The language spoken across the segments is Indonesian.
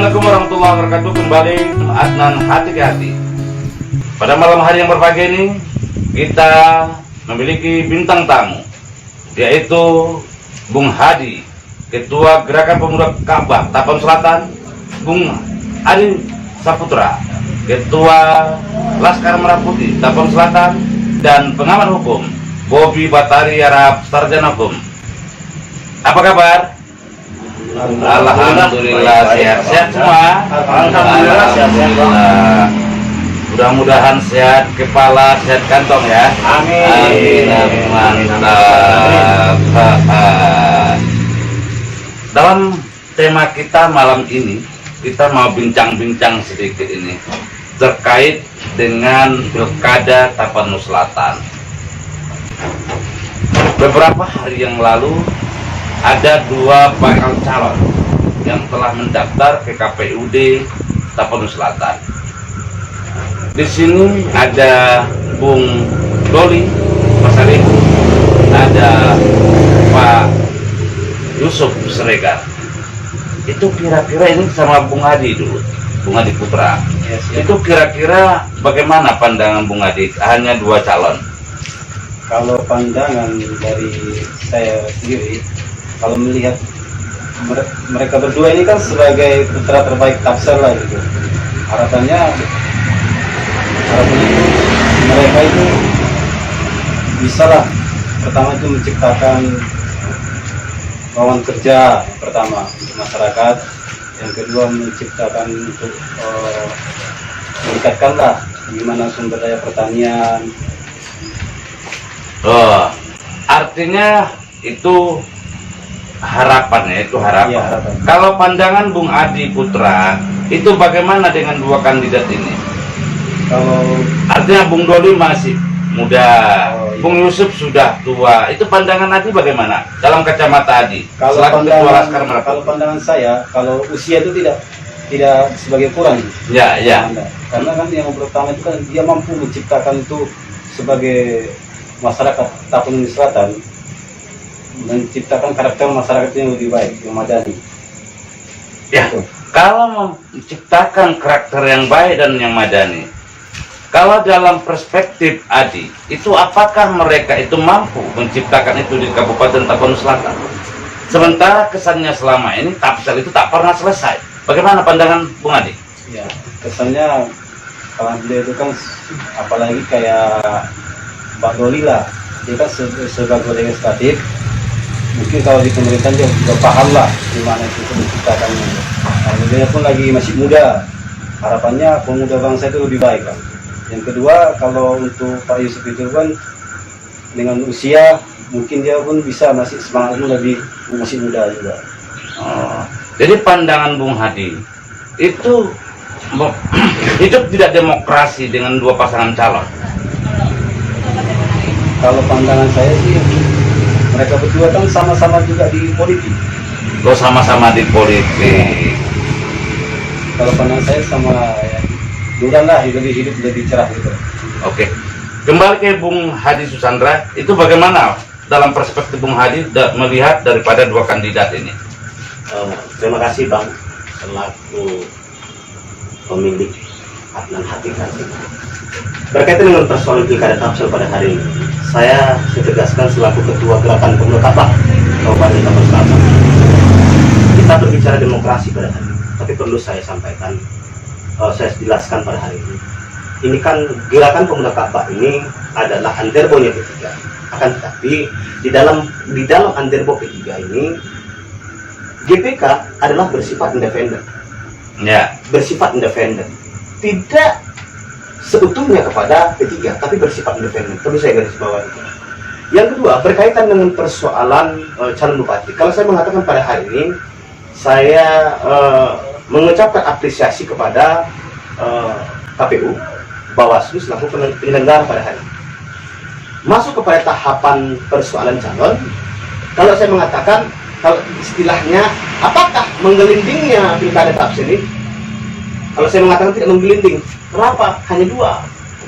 Assalamualaikum warahmatullahi wabarakatuh. Kembali Adnan Hati ke Hati. Pada malam hari yang berbahagia ini kita memiliki bintang tamu, yaitu Bung Hadi, Ketua Gerakan Pemuda Ka'bah Tapang Selatan, Bung Adi Saputra, Ketua Laskar Merah Putih Tapang Selatan, dan pengamat hukum Bobi Batari Arab, sarjana hukum. Apa kabar? Alhamdulillah sehat-sehat semua. Alhamdulillah sehat-sehat. Mudah-mudahan sehat kepala, sehat kantong ya. Amin. Mantap. Dalam tema kita malam ini, kita mau bincang-bincang sedikit ini terkait dengan Pilkada Tapanuli Selatan. Beberapa hari yang lalu ada dua bakal calon yang telah mendaftar ke KPUD Tapanuli Selatan. Di sini ada Bung Doli Pasaribu, ada Pak Yusuf Siregar. Itu kira-kira ini sama Bung Hadi dulu, Bung Hadi Putra. Yes. Itu kira-kira bagaimana pandangan Bung Hadi? Hanya dua calon. Kalau pandangan dari saya sendiri, kalau melihat mereka berdua ini kan sebagai putra terbaik Tapsel lah gitu. Harapannya itu mereka itu bisa lah, pertama itu menciptakan lapangan kerja pertama untuk masyarakat, yang kedua menciptakan untuk meningkatkanlah gimana sumber daya pertanian. Artinya itu harapannya, itu harapan. Ya, harapan. Kalau pandangan Bung Adi Putra, itu bagaimana dengan dua kandidat ini? Kalau Artinya Bung Doli masih muda, iya. Bung Yusuf sudah tua. Itu pandangan Adi bagaimana dalam kacamata Adi? Kalau Selaku Ketua Laskar Merah kalau Putih. pandangan saya, kalau usia itu tidak sebagai kurang. Ya. Karena kan yang pertama itu kan dia mampu menciptakan itu sebagai masyarakat Tapanuli Selatan, menciptakan karakter masyarakat yang lebih baik, yang madani. Ya, kalau menciptakan karakter yang baik dan yang madani, kalau dalam perspektif Adi, itu apakah mereka itu mampu menciptakan itu di Kabupaten Tapanuli Selatan? Sementara kesannya selama ini Tapsel itu tak pernah selesai. Bagaimana pandangan Bung Adi? Ya, kesannya kalau beliau itu kan apalagi kayak Mbak Doli lah, dia kan sebagai legislatif, mungkin kalau di pemerintahan dia juga paham lah gimana itu menciptakan. Nah, dia pun lagi masih muda, harapannya pemuda bangsa itu lebih baik kan. Yang kedua, kalau untuk Pak Yusuf itu kan dengan usia mungkin dia pun bisa masih semangatnya lebih, masih muda juga. Jadi pandangan Bung Hadi itu hidup tidak demokrasi dengan dua pasangan calon. Kalau pandangan saya sih, mereka berdua kan sama-sama juga di politik. Lo sama-sama di politik. Kalau pandangan saya sama ya, Duran lah, hidup lebih cerah gitu. Oke. Kembali ke Bung Hadi Susandra, itu bagaimana dalam perspektif Bung Hadi melihat daripada dua kandidat ini? Terima kasih Bang, selaku pemilik Adnan Hati Hati. Berkaitan dengan persoalan Pilkada Tapsel pada hari ini, saya tegaskan selaku Ketua Gerakan Pemuda Ka'bah Kabupaten Tapanuli Selatan. Kita berbicara demokrasi pada hari ini, tapi perlu saya sampaikan, saya jelaskan pada hari ini. Ini kan Gerakan Pemuda Ka'bah ini adalah underbonya P3. Akan tetapi di dalam underbo P3 ini, GPK adalah bersifat independen. Ya. Bersifat independen. Tidak seutuhnya kepada P3, tapi bersifat independen. Perlu saya garis bawah itu. Yang kedua, berkaitan dengan persoalan calon bupati. Kalau saya mengatakan pada hari ini, saya mengucapkan apresiasi kepada KPU, Bawaslu selaku penyelenggara pada hari ini. Masuk kepada tahapan persoalan calon, kalau saya mengatakan, kalau istilahnya, apakah menggelindingnya Pilkada Tapsel ini? Kalau saya mengatakan tidak menggelinding, kenapa? Hanya dua.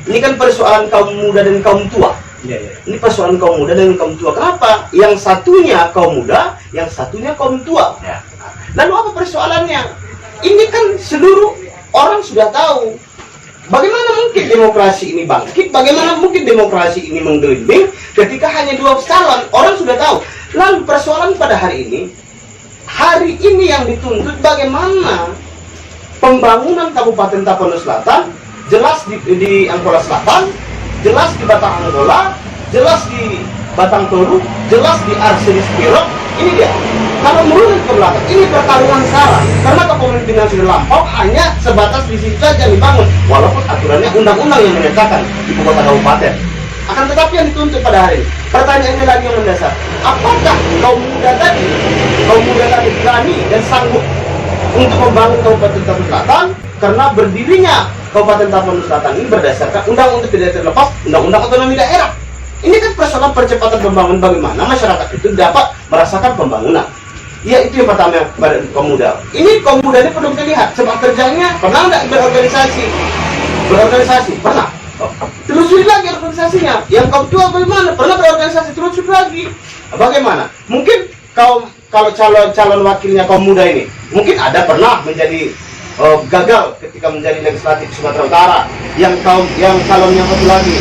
Ini kan persoalan kaum muda dan kaum tua. Ini persoalan kaum muda dan kaum tua. Kenapa? Yang satunya kaum muda, yang satunya kaum tua. Lalu apa persoalannya? ini kan seluruh orang sudah tahu. Bagaimana mungkin demokrasi ini bangkit? Bagaimana mungkin demokrasi ini menggelinding ketika hanya 2 calon? Orang sudah tahu. Lalu persoalan pada hari ini yang dituntut bagaimana pembangunan Kabupaten Tapanuli Selatan, jelas di Angkola Selatan, jelas di Batang Angkola, jelas di Batang Toru, jelas di Arsenis Pirok. Ini dia. Kalau merunut ke belakang, ini pertarungan sarah. Karena kepemimpinan sudah lampau, hanya sebatas di situ saja yang dibangun. Walaupun aturannya undang-undang yang menyatakan ibu kota kabupaten. Akan tetapi yang dituntut pada hari ini, pertanyaannya lagi yang mendasar, apakah kaum muda tadi berani dan sanggup untuk membangun Kabupaten Tapanuli Selatan? Karena berdirinya Kabupaten Tapanuli Selatan ini berdasarkan undang-undang tidak terlepas undang-undang otonomi daerah. Ini kan persoalan percepatan pembangunan, bagaimana masyarakat itu dapat merasakan pembangunan. Ya, itu yang pertama pada kaum muda. Ini kaum muda ini perlu kita lihat sepak terjangnya. Pernah nggak berorganisasi? Pernah. Telusuri lagi organisasinya. Yang kaum tua bagaimana? Pernah berorganisasi, telusuri lagi. Bagaimana? Mungkin kalau calon wakilnya kaum muda ini, mungkin ada pernah menjadi gagal ketika menjadi legislatif Sumatera Utara. Yang calonnya satu lagi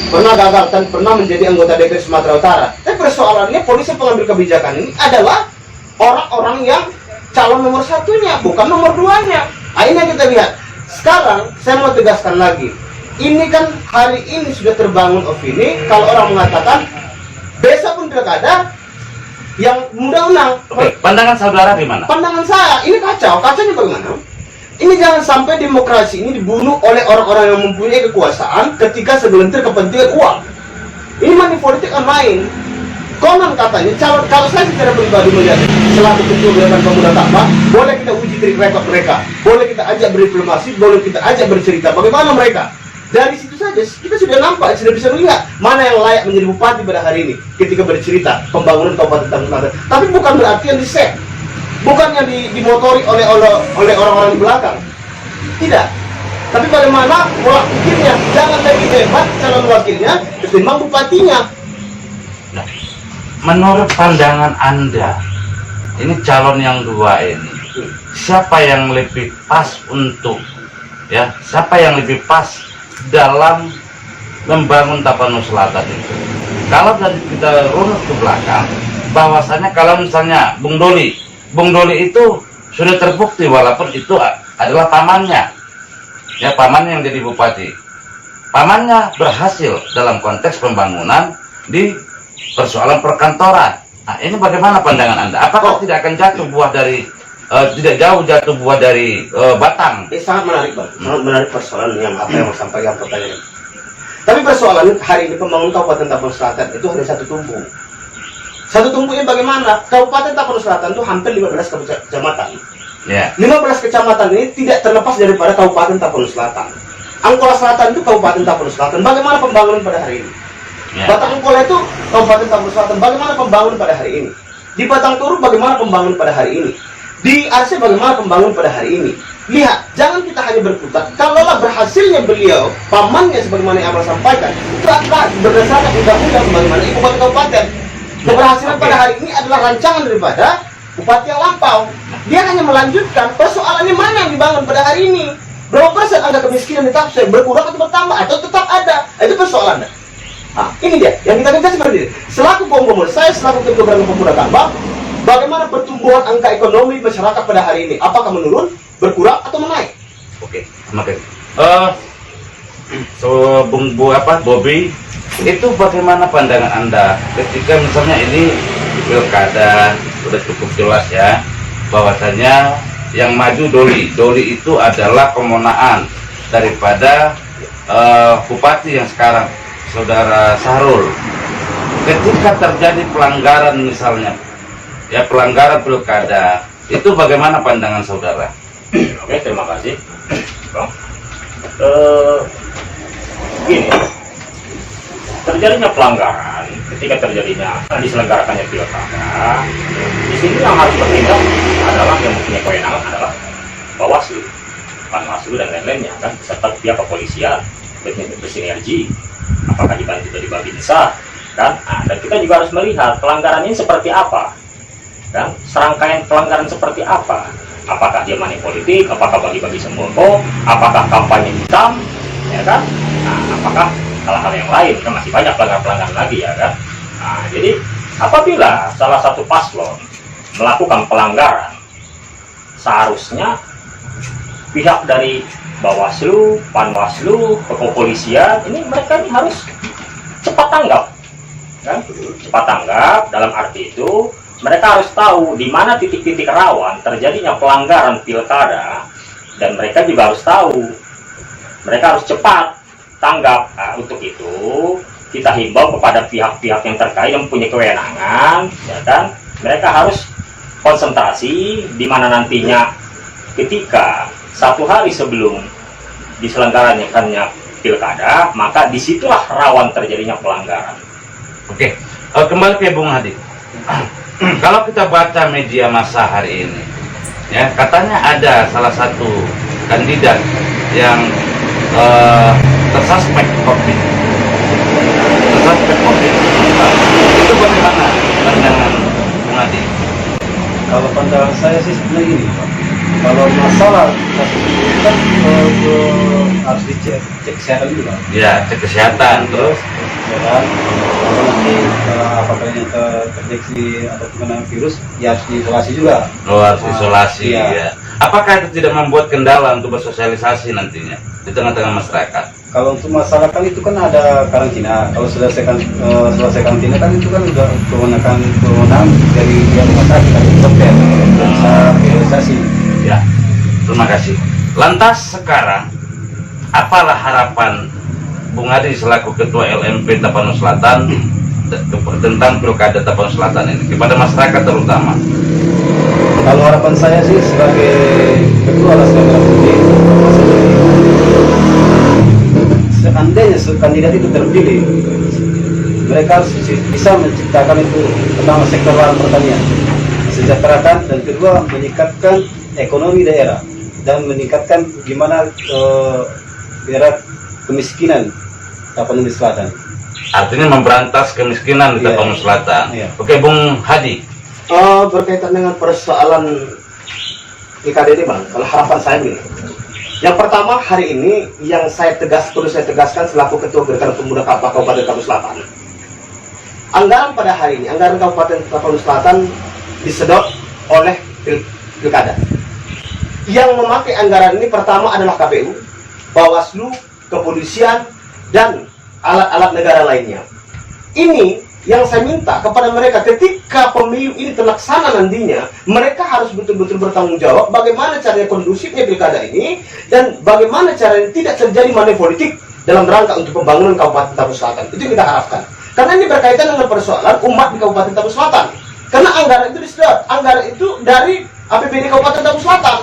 pernah gagal dan pernah menjadi anggota DPR Sumatera Utara. Tapi persoalannya polisi pengambil kebijakan ini adalah orang-orang yang calon nomor satunya, bukan nomor 2-nya. Nah, ini yang kita lihat. Sekarang saya mau tegaskan lagi. Ini kan hari ini sudah terbangun opini kalau orang mengatakan besok pun pilkada yang muda menang. Oke, pandangan saudara gimana? Pandangan saya, ini kacau. Kacaunya bagaimana? Ini jangan sampai demokrasi ini dibunuh oleh orang-orang yang mempunyai kekuasaan ketika segelintir kepentingan uang. Ini money politik main. Konon katanya, kalau saya secara pribadi melihat selaku ketua Gerakan Pemuda Tambah, boleh kita uji trik rekod mereka, boleh kita ajak berdiplomasi, boleh kita ajak bercerita bagaimana mereka. Dari situ saja kita sudah nampak, sudah bisa melihat mana yang layak menjadi bupati pada hari ini ketika bercerita pembangunan Kabupaten Tapanuli Selatan. Tapi bukan berarti yang di-set, bukan yang dimotori oleh orang-orang di belakang. Tidak. Tapi bagaimana pola pikirnya, jangan lebih hebat calon wakilnya ketimbang bupatinya. Nah, menurut pandangan Anda, ini calon yang 2 ini, siapa yang lebih pas siapa yang lebih pas dalam membangun Tapanuli Selatan itu? Kalau dari kita runut ke belakang, bahwasannya kalau misalnya Bung Doli itu sudah terbukti walaupun itu adalah pamannya, pamannya yang jadi bupati, pamannya berhasil dalam konteks pembangunan di persoalan perkantoran. Nah, ini bagaimana pandangan Anda? Apakah tidak akan jatuh buah dari tidak jauh jatuh buah dari batang? Sangat menarik, Bang. Sangat menarik persoalan yang apa yang mau sampaikan pertanyaan. Tapi persoalan hari ini pembangunan Kabupaten Tapanuli Selatan itu hanya satu tumpuk. Satu tumpuknya bagaimana? Kabupaten Tapanuli Selatan itu hampir 15 kecamatan. Ya. 15 kecamatan ini tidak terlepas daripada Kabupaten Tapanuli Selatan. Angkola Selatan itu Kabupaten Tapanuli Selatan. Bagaimana pembangunan pada hari ini? Ya. Batang Angkola itu Kabupaten Tapanuli Selatan. Bagaimana pembangunan pada hari ini? Di Batang Toru bagaimana pembangunan pada hari ini? Di Aceh bagaimana pembangunan pada hari ini? Lihat, jangan kita hanya berkutat. Kalaulah berhasilnya beliau, pamannya sebagaimana yang Abang sampaikan, itu adalah berdasarkan undang-undang sebagaimana ibu kota kabupaten. Keberhasilan pada hari ini adalah rancangan daripada bupati yang lampau. Dia hanya melanjutkan persoalannya mana yang dibangun pada hari ini. Berapa persen angka kemiskinan di Tapsel, berkurang atau bertambah atau tetap ada? Itu persoalannya. Nah, ini dia yang kita kerja seperti ini. Selaku pemuda, saya selaku ketua Gerakan Pemuda Tambah, bagaimana pertumbuhan angka ekonomi masyarakat pada hari ini? Apakah menurun, berkurang, atau menaik? Oke, Bung Bobi, itu bagaimana pandangan Anda ketika misalnya ini pilkada sudah cukup jelas ya, bahwasanya yang maju Doli itu adalah kemonaan daripada bupati yang sekarang Saudara Sahrul. Ketika terjadi pelanggaran misalnya, pelanggaran pilkada, itu bagaimana pandangan saudara? Oke, terima kasih, Bang. Gini, terjadinya pelanggaran ketika terjadinya diselenggarakannya pilkada, di sini yang harus bertindak adalah yang mempunyai kewenangan adalah Bawaslu, Panwaslu dan lain-lainnya kan, serta pihak kepolisian bersinergi, apakah dibantu dari Babinsa kan? Dan kita juga harus melihat pelanggaran ini seperti apa, kan? Serangkaian pelanggaran seperti apa Apakah dia money politik, apakah bagi-bagi sembako, apakah kampanye hitam, ya kan? Nah, apakah hal-hal yang lain, kan masih banyak pelanggaran-pelanggaran lagi, ya kan? Nah, jadi apabila salah satu paslon melakukan pelanggaran, seharusnya pihak dari Bawaslu, Panwaslu, kepolisian ini mereka ini harus cepat tanggap, kan? Cepat tanggap dalam arti itu mereka harus tahu di mana titik-titik rawan terjadinya pelanggaran pilkada, dan mereka juga harus tahu, mereka harus cepat tanggap. Nah, untuk itu kita himbau kepada pihak-pihak yang terkait yang punya kewenangan, ya kan? Mereka harus konsentrasi di mana nantinya ketika 1 hari sebelum diselenggarakannya pilkada, maka disitulah rawan terjadinya pelanggaran. Oke, kembali ke Bung Hadi. Kalau kita baca media massa hari ini, ya katanya ada salah satu kandidat yang tersuspek COVID. Itu bagaimana pandangan Bung Hadi? Kalau pandangan saya sih sebenarnya gini, Pak. Kalau masalah kasus ini kan harus dicek kesehatan juga. Ya, cek kesehatan terus. Ya kan? Kalau nanti apakah yang terdeteksi atau kena virus, ya harus diisolasi juga. Harus isolasi, Iya. ya. Apakah itu tidak membuat kendala untuk bersosialisasi nantinya di tengah-tengah masyarakat? Kalau untuk masalah kan itu kan ada karantina. Kalau selesai karantina kan itu kan udah kewenangan dari pihak rumah sakit atau dokter bisa realisasi. Ya, terima kasih. Lantas sekarang, apalah harapan Bung Hadi selaku Ketua LMP Tapanuli Selatan tentang Pilkada Tapanuli Selatan ini kepada masyarakat terutama? Kalau harapan saya sih sebagai Ketua Laskar ini, seandainya kandidat itu terpilih, mereka harus bisa menciptakan itu pertama sektor lahan pertanian, sejahterakan, dan kedua meningkatkan ekonomi daerah dan meningkatkan gimana daerah kemiskinan Tapanuli Selatan. Artinya memberantas kemiskinan di Iya. Tapanuli Selatan. Iya. Oke, Bung Hadi. Berkaitan dengan persoalan pilkada ini, Bang, kalau harapan saya begini. Yang pertama, hari ini yang perlu saya tegaskan selaku Ketua Gerakan Pemuda Kabupaten Tapanuli Selatan. Anggaran pada hari ini, anggaran Kabupaten Tapanuli Selatan disedot oleh pilkada. Yang memakai anggaran ini pertama adalah KPU, Bawaslu, kepolisian, dan alat-alat negara lainnya. Ini yang saya minta kepada mereka ketika pemilu ini terlaksana nantinya, mereka harus betul-betul bertanggung jawab bagaimana caranya kondusifnya pilkada ini dan bagaimana caranya tidak terjadi money politik dalam rangka untuk pembangunan Kabupaten Tapanuli Selatan. Itu yang kita harapkan. Karena ini berkaitan dengan persoalan umat di Kabupaten Tapanuli Selatan. Karena anggaran itu disedot, anggaran itu dari APBD Kabupaten Tapanuli Selatan.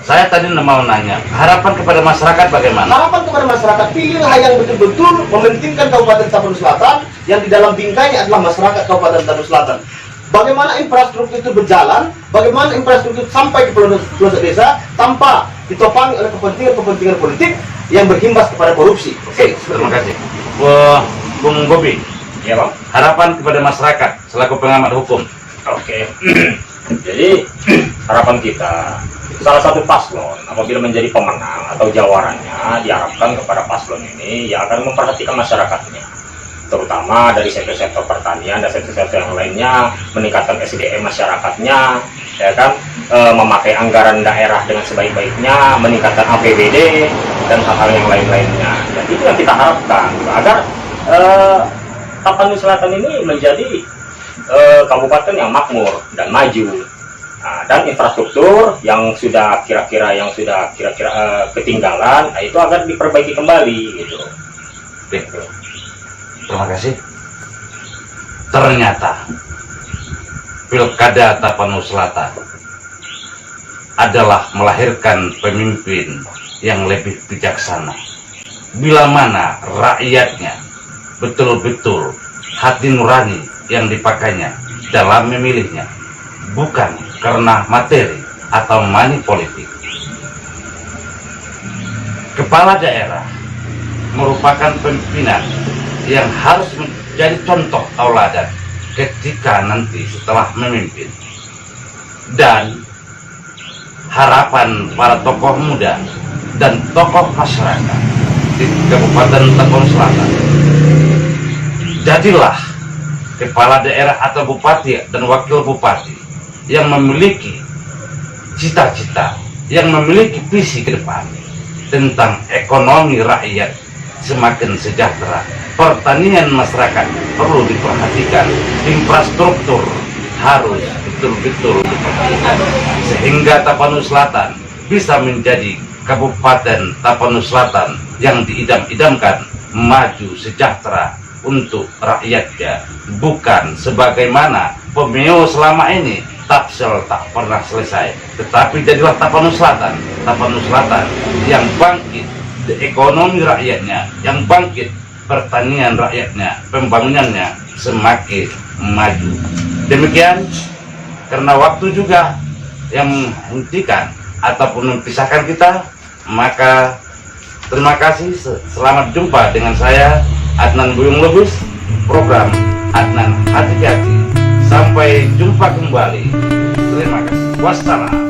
Saya tadi mau nanya, harapan kepada masyarakat bagaimana? Harapan kepada masyarakat, pilihlah yang betul-betul mementingkan Kabupaten Tapanuli Selatan, yang di dalam bingkainya adalah masyarakat Kabupaten Tapanuli Selatan. Bagaimana infrastruktur itu berjalan, bagaimana infrastruktur sampai ke pelosok desa tanpa ditopangi oleh kepentingan politik yang berimbas kepada korupsi. Oke, Terima kasih. Bung Bobi, Ya, Bang. harapan kepada masyarakat selaku pengamat hukum. Oke. Jadi harapan kita, salah satu paslon apabila menjadi pemenang atau jawarannya, diharapkan kepada paslon ini yang akan memperhatikan masyarakatnya, terutama dari sektor-sektor pertanian dan sektor-sektor yang lainnya, meningkatkan SDM masyarakatnya, ya kan, memakai anggaran daerah dengan sebaik-baiknya, meningkatkan APBD dan hal-hal yang lain-lainnya. Dan itu yang kita harapkan agar Tapanuli Selatan ini menjadi kabupaten yang makmur dan maju. Nah, dan infrastruktur yang sudah kira-kira ketinggalan, nah itu agar diperbaiki kembali gitu. Oke. Terima kasih. Ternyata Pilkada Tapanuli Selatan adalah melahirkan pemimpin yang lebih bijaksana. Bila mana rakyatnya betul-betul hati nurani yang dipakainya dalam memilihnya, bukan karena materi atau money politik. Kepala daerah merupakan pimpinan yang harus menjadi contoh tauladan ketika nanti setelah memimpin, dan harapan para tokoh muda dan tokoh masyarakat di Kabupaten Tapang Selatan. Jadilah kepala daerah atau bupati dan wakil bupati yang memiliki cita-cita, yang memiliki visi ke depan tentang ekonomi rakyat semakin sejahtera. Pertanian masyarakat perlu diperhatikan, infrastruktur harus betul-betul diperhatikan sehingga Tapanuli Selatan bisa menjadi Kabupaten Tapanuli Selatan yang diidam-idamkan maju sejahtera untuk rakyatnya, bukan sebagaimana pemilu selama ini Tapsel tak pernah selesai, tetapi jadilah Tapanuli Selatan yang bangkit, ekonomi rakyatnya yang bangkit, pertanian rakyatnya, pembangunannya semakin maju. Demikian, karena waktu juga yang menghentikan ataupun memisahkan kita, maka terima kasih. Selamat jumpa dengan saya Adnan Buyung Lubis, program Adnan Hati-Hati. Sampai jumpa kembali. Terima kasih. Wassalam.